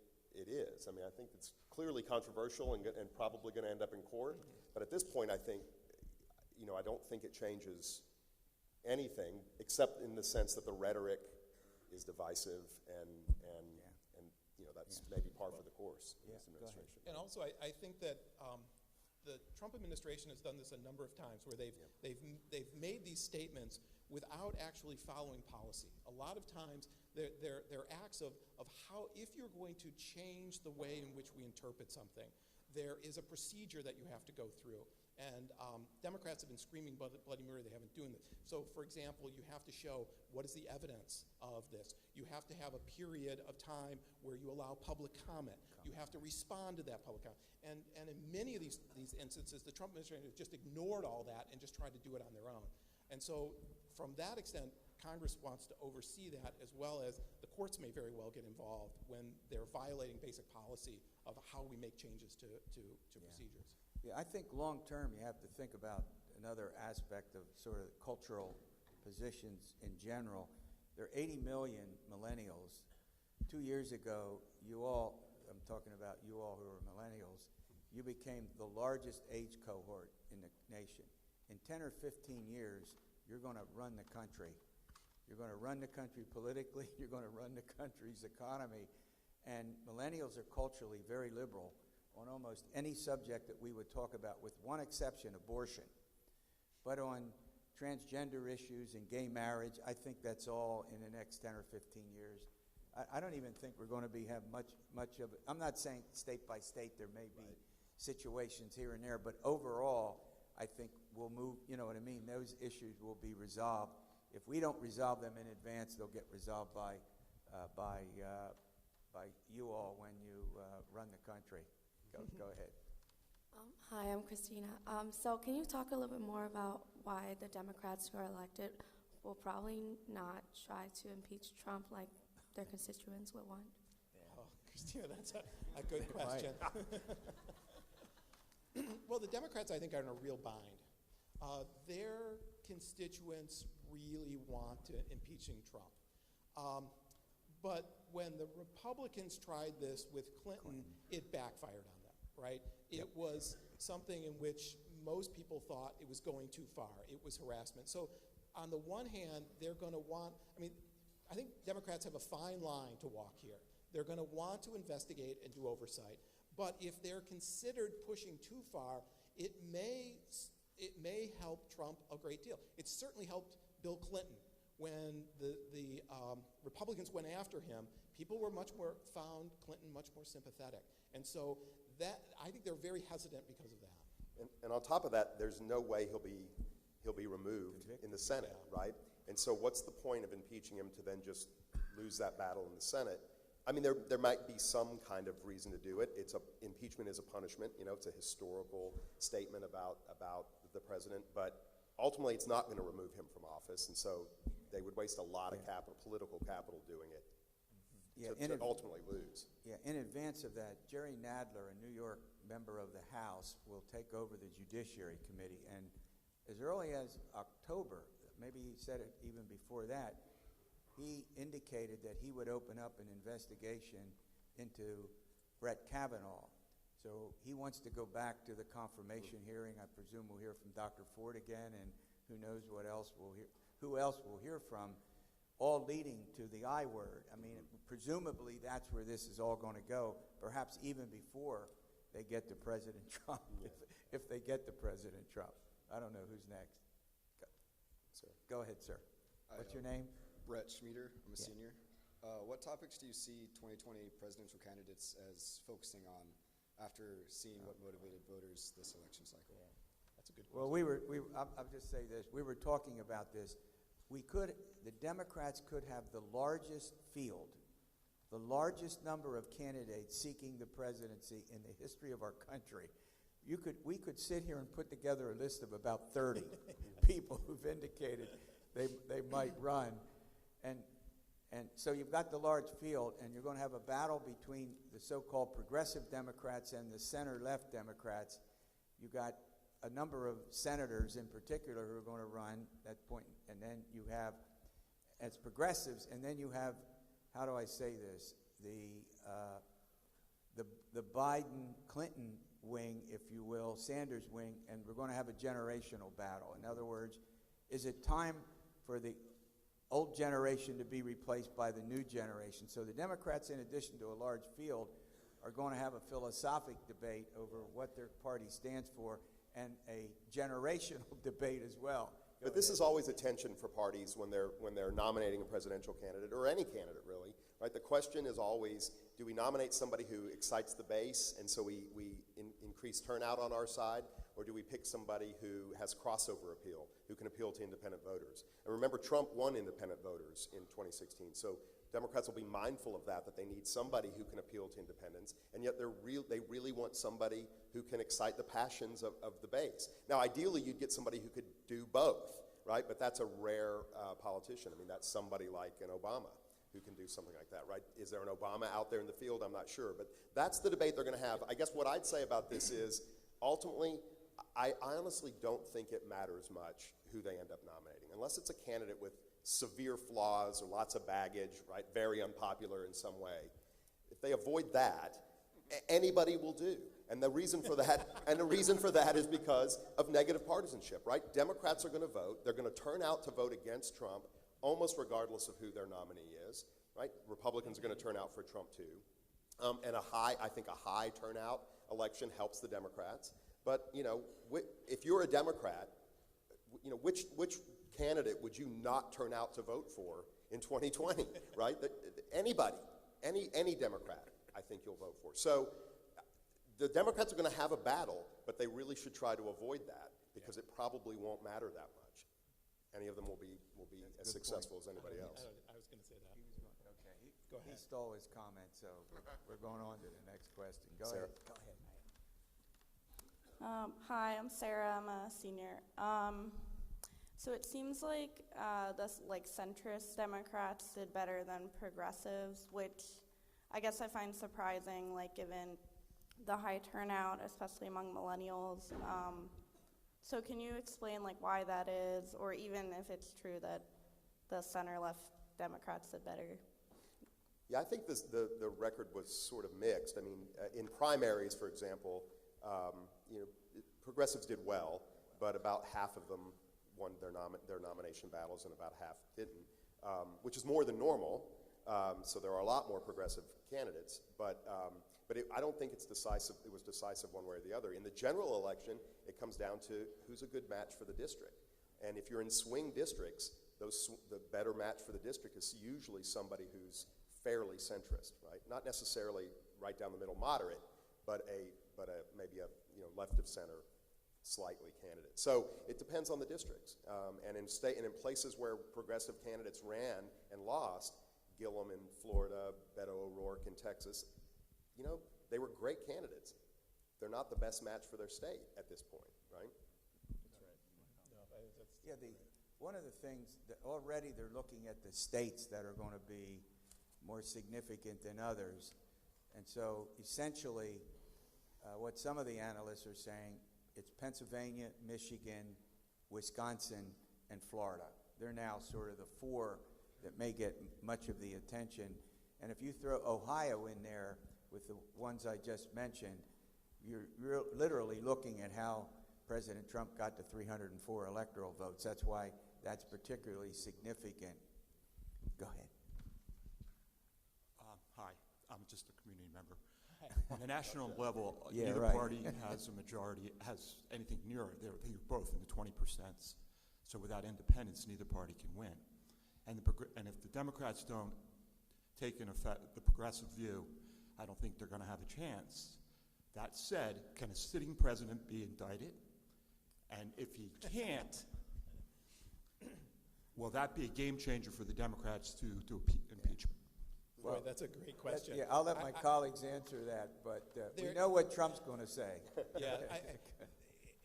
is. I mean, I think it's clearly controversial and probably going to end up in court. But at this point, I think, I don't think it changes anything except in the sense that the rhetoric is divisive and that's maybe par for the course in this administration. And also, I think that the Trump administration has done this a number of times where they've made these statements without actually following policy. A lot of times, they're acts of how, if you're going to change the way in which we interpret something, there is a procedure that you have to go through. And Democrats have been screaming bloody murder. They haven't doing this. So, for example, you have to show what is the evidence of this. You have to have a period of time where you allow public comment. You have to respond to that public comment. And in many of these instances, the Trump administration has just ignored all that and just tried to do it on their own. And so from that extent, Congress wants to oversee that, as well as the courts may very well get involved when they're violating basic policy of how we make changes to procedures. Yeah, I think long term you have to think about another aspect of sort of cultural positions in general. There are 80 million millennials. 2 years ago, you all, I'm talking about you all who are millennials, you became the largest age cohort in the nation. In 10 or 15 years, you're going to run the country. You're going to run the country politically. You're going to run the country's economy. And millennials are culturally very liberal on almost any subject that we would talk about, with one exception, abortion. But on transgender issues and gay marriage, I think that's all in the next 10 or 15 years. I don't even think we're going to have much of it. I'm not saying state by state there may be situations here and there, but overall, I think we'll move, you know what I mean? Those issues will be resolved. If we don't resolve them in advance, they'll get resolved by you all when you run the country. Go ahead. Hi, I'm Christina. So can you talk a little bit more about why the Democrats who are elected will probably not try to impeach Trump like their constituents would want? Oh, Christina, that's a good question. Well, the Democrats, I think, are in a real bind. Their constituents really want to impeaching Trump. But when the Republicans tried this with Clinton, it backfired on them, right? It was something in which most people thought it was going too far. It was harassment. So on the one hand, they're going to want, I think Democrats have a fine line to walk here. They're going to want to investigate and do oversight. But if they're considered pushing too far, it may help Trump a great deal. It certainly helped Bill Clinton when the Republicans went after him. People found Clinton much more sympathetic. And so I think they're very hesitant because of that. And on top of that, there's no way he'll be removed in the Senate, right? And so what's the point of impeaching him to then just lose that battle in the Senate? I mean, there might be some kind of reason to do it. Impeachment is a punishment. You know, it's a historical statement about the president. But ultimately, it's not going to remove him from office. And so they would waste a lot of political capital doing it to ultimately lose. Yeah, in advance of that, Jerry Nadler, a New York member of the House, will take over the Judiciary Committee. And as early as October, maybe he said it even before that, he indicated that he would open up an investigation into Brett Kavanaugh. So he wants to go back to the confirmation hearing. I presume we'll hear from Dr. Ford again, and who knows who else we'll hear from, all leading to the I word. I mean, presumably that's where this is all going to go, perhaps even before they get to President Trump, if they get to President Trump. I don't know who's next. Go ahead, sir. What's your name? Brett Schmieder. I'm a senior. What topics do you see 2020 presidential candidates as focusing on after seeing what motivated voters this election cycle? Yeah. That's a good question. Well, I'll just say this. We were talking about this. The Democrats could have the largest field, the largest number of candidates seeking the presidency in the history of our country. We could sit here and put together a list of about 30 people who've indicated they might run. And so you've got the large field, and you're going to have a battle between the so-called progressive Democrats and the center-left Democrats. You've got a number of senators in particular who are going to run at that point, and then you have, as progressives, and then you have, how do I say this, the Biden-Clinton wing, if you will, Sanders wing, and we're going to have a generational battle. In other words, is it time for the old generation to be replaced by the new generation? So the Democrats, in addition to a large field, are going to have a philosophic debate over what their party stands for, and a generational debate as well. But this is always a tension for parties when they're nominating a presidential candidate, or any candidate really, right? The question is always, do we nominate somebody who excites the base, and so we increase turnout on our side, or do we pick somebody who has crossover appeal, who can appeal to independent voters? And remember, Trump won independent voters in 2016, so Democrats will be mindful of that they need somebody who can appeal to independents, and yet they really want somebody who can excite the passions of the base. Now, ideally, you'd get somebody who could do both, right? But that's a rare politician. I mean, that's somebody like an Obama who can do something like that, right? Is there an Obama out there in the field? I'm not sure. But that's the debate they're going to have. I guess what I'd say about this is, ultimately, I honestly don't think it matters much who they end up nominating, unless it's a candidate with severe flaws or lots of baggage, right? Very unpopular in some way. If they avoid that, anybody will do. And the reason for that, is because of negative partisanship, right? Democrats are going to vote. They're going to turn out to vote against Trump, almost regardless of who their nominee is, right? Republicans are going to turn out for Trump too. And I think a high turnout election helps the Democrats. But, you know, if you're a Democrat, you know, which candidate would you not turn out to vote for in 2020, right? Anybody, any Democrat, I think you'll vote for. So the Democrats are going to have a battle, but they really should try to avoid that, because it probably won't matter that much. Any of them will be as successful as anybody else. I was going to say that. Okay. Go ahead. He stole his comment, so we're going on to the next question. Go Sarah. ahead. Go ahead. Hi, I'm Sarah. I'm a senior. So it seems like centrist Democrats did better than progressives, which I guess I find surprising, like given the high turnout, especially among millennials. So can you explain like why that is, or even if it's true that the center-left Democrats did better? Yeah, I think the record was sort of mixed. I mean, in primaries, for example, you know, progressives did well, but about half of them won their nomination battles and about half didn't, which is more than normal. So there are a lot more progressive candidates, but I don't think it's decisive. It was decisive one way or the other. In the general election, it comes down to who's a good match for the district. And if you're in swing districts, the better match for the district is usually somebody who's fairly centrist, right? Not necessarily right down the middle moderate, but maybe a left of center slightly candidate. So it depends on the districts. And in places where progressive candidates ran and lost, Gillum in Florida, Beto O'Rourke in Texas, you know, they were great candidates. They're not the best match for their state at this point, right? That's right. No, Yeah, one of the things that already they're looking at the states that are going to be more significant than others. And so essentially, what some of the analysts are saying, it's Pennsylvania, Michigan, Wisconsin, and Florida. They're now sort of the four that may get much of the attention. And if you throw Ohio in there with the ones I just mentioned, you're literally looking at how President Trump got to 304 electoral votes. That's why that's particularly significant. Go ahead. Hi, I'm just a community member. On the national level, Yeah, neither right. party has a majority, has anything near it. They're both in the 20%. So without independence, neither party can win. And if the Democrats don't take in effect the progressive view, I don't think they're going to have a chance. That said, can a sitting president be indicted? And if he can't, will that be a game changer for the Democrats to do impeachment? Boy, that's a great question. Yeah, I'll let my colleagues answer that, but we know what Trump's going to say. Yeah,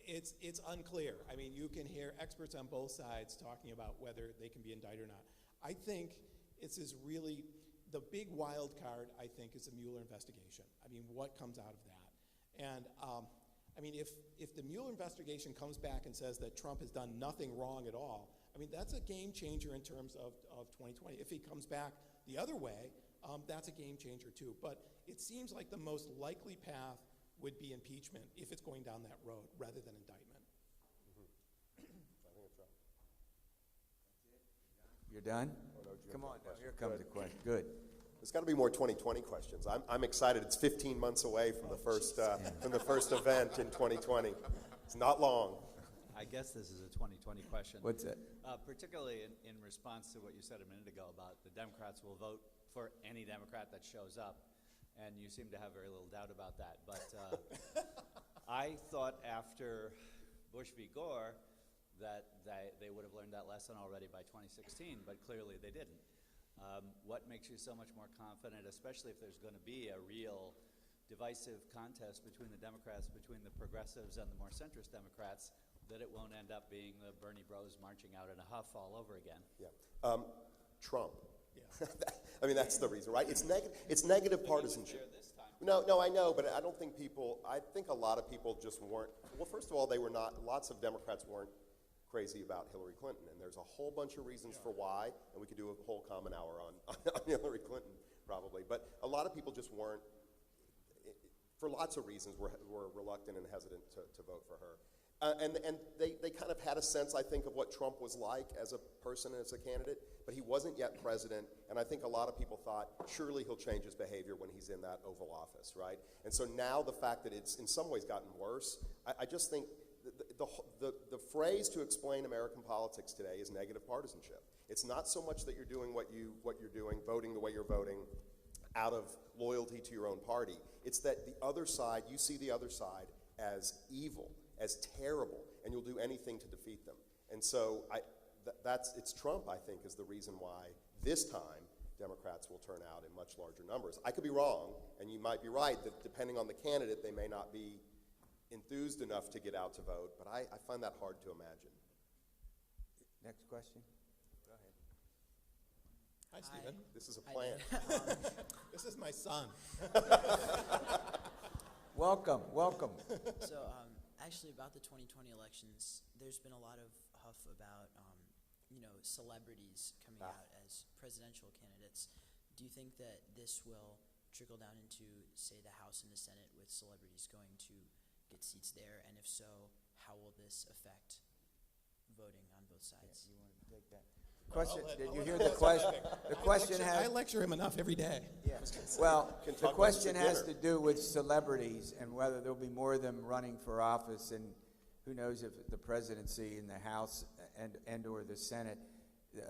it's unclear. I mean, you can hear experts on both sides talking about whether they can be indicted or not. I think it's really the big wild card, I think, is the Mueller investigation. I mean, what comes out of that? And I mean, if the Mueller investigation comes back and says that Trump has done nothing wrong at all, I mean, that's a game changer in terms of 2020. If he comes back the other way, that's a game changer too. But it seems like the most likely path would be impeachment if it's going down that road rather than indictment. I think it's right. You're done? Oh, no, Jim, Come on, now, question. here comes Good. the question. Good. There's got to be more 2020 questions. I'm excited. It's 15 months away from the first event in 2020. It's not long. I guess this is a 2020 question. What's that? Particularly in response to what you said a minute ago about the Democrats will vote for any Democrat that shows up, and you seem to have very little doubt about that. But I thought after Bush v. Gore that they would have learned that lesson already by 2016, but clearly they didn't. What makes you so much more confident, especially if there's going to be a real divisive contest between the Democrats, between the progressives and the more centrist Democrats, that it won't end up being the Bernie Bros marching out in a huff all over again? Yeah. Trump. Yeah. I mean, that's the reason, right? It's negative partisanship. This time. No, I know, but I don't think I think a lot of people just weren't, well, first of all, lots of Democrats weren't crazy about Hillary Clinton, and there's a whole bunch of reasons for why, and we could do a whole common hour on Hillary Clinton, probably, but a lot of people just weren't, for lots of reasons, were reluctant and hesitant to vote for her. And they kind of had a sense, I think, of what Trump was like as a person and as a candidate, but he wasn't yet president, and I think a lot of people thought, surely he'll change his behavior when he's in that Oval Office, right? And so now the fact that it's in some ways gotten worse, I just think the phrase to explain American politics today is negative partisanship. It's not so much that you're doing what you're doing, voting the way you're voting, out of loyalty to your own party. It's that the other side, you see the other side as evil, as terrible, and you'll do anything to defeat them. And so it's Trump, I think, is the reason why this time Democrats will turn out in much larger numbers. I could be wrong, and you might be right that depending on the candidate, they may not be enthused enough to get out to vote, but I find that hard to imagine. Next question. Go ahead. Hi, Stephen. This is a plan. This is my son. Welcome. So, actually, about the 2020 elections, there's been a lot of huff about, celebrities coming out as presidential candidates. Do you think that this will trickle down into, say, the House and the Senate, with celebrities going to get seats there? And if so, how will this affect voting on both sides? You want to take that? Question. Did you hear the question? The question I lecture him enough every day. Yeah. Well, the question has to do with celebrities and whether there'll be more of them running for office, and who knows if the presidency in the House and or the Senate.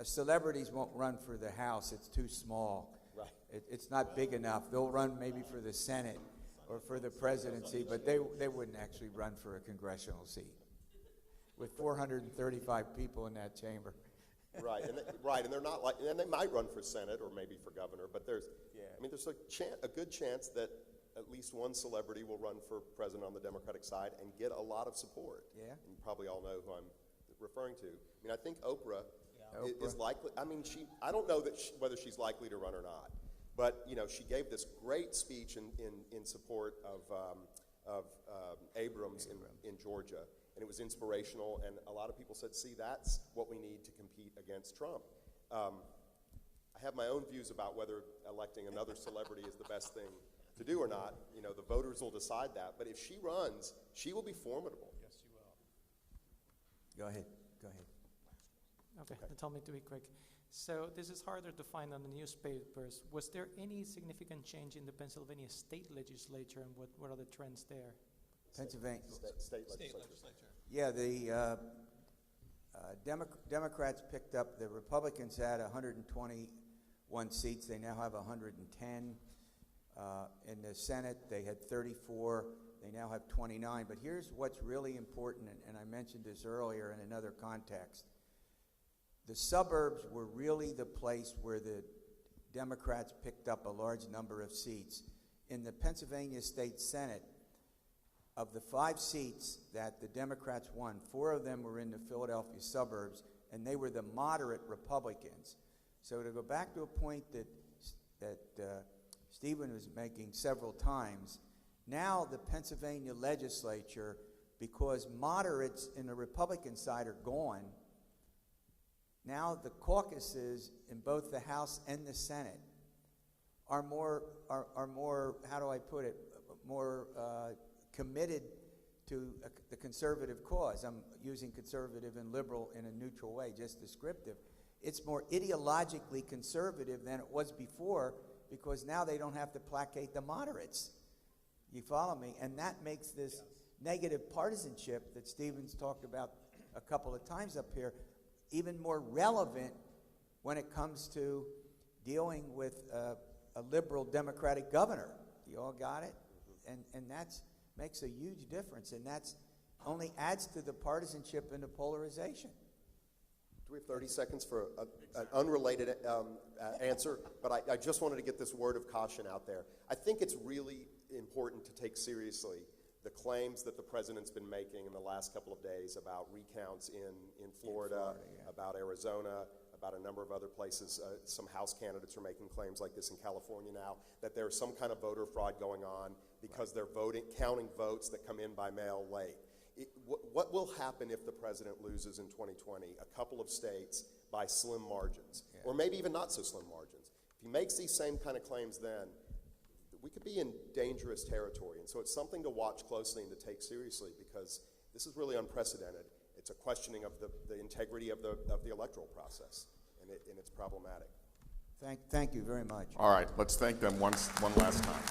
Celebrities won't run for the House. It's too small. Right. It's not big enough. They'll run maybe for the Senate or for the presidency, but they wouldn't actually run for a congressional seat with 435 people in that chamber. Right, and they're not and they might run for Senate or maybe for governor, but there's a good chance that at least one celebrity will run for president on the Democratic side and get a lot of support. Yeah. And you probably all know who I'm referring to. I mean, I think Oprah is likely. I mean, I don't know whether she's likely to run or not, but she gave this great speech in support of Abrams in Georgia. And it was inspirational, and a lot of people said, see, that's what we need to compete against Trump. I have my own views about whether electing another celebrity is the best thing to do or not. The voters will decide that. But if she runs, she will be formidable. Yes, she will. Go ahead. Okay, they told me to be quick. So this is harder to find on the newspapers. Was there any significant change in the Pennsylvania state legislature, and what are the trends there? Pennsylvania state legislature. Yeah, the Democrats picked up. The Republicans had 121 seats. They now have 110. In the Senate, they had 34. They now have 29. But here's what's really important, and I mentioned this earlier in another context. The suburbs were really the place where the Democrats picked up a large number of seats. In the Pennsylvania State Senate, of the 5 seats that the Democrats won, 4 of them were in the Philadelphia suburbs, and they were the moderate Republicans. So to go back to a point that Stephen was making several times, now the Pennsylvania legislature, because moderates in the Republican side are gone, now the caucuses in both the House and the Senate are more, how do I put it, more committed to the conservative cause. I'm using conservative and liberal in a neutral way, just descriptive. It's more ideologically conservative than it was before, because now they don't have to placate the moderates. You follow me? And that makes this negative partisanship that Stephen's talked about a couple of times up here even more relevant when it comes to dealing with a liberal Democratic governor. You all got it? And that's makes a huge difference, and that's only adds to the partisanship and the polarization. Do we have 30 seconds for an unrelated answer? But I just wanted to get this word of caution out there. I think it's really important to take seriously the claims that the president's been making in the last couple of days about recounts in Florida, about Arizona, about a number of other places. Some House candidates are making claims like this in California now, that there's some kind of voter fraud going on because they're counting votes that come in by mail late. What will happen if the president loses in 2020 a couple of states by slim margins, or maybe even not so slim margins? If he makes these same kind of claims then, we could be in dangerous territory. And so it's something to watch closely and to take seriously, because this is really unprecedented. It's a questioning of the integrity of the electoral process, and it's problematic. Thank you very much. All right, let's thank them one last time.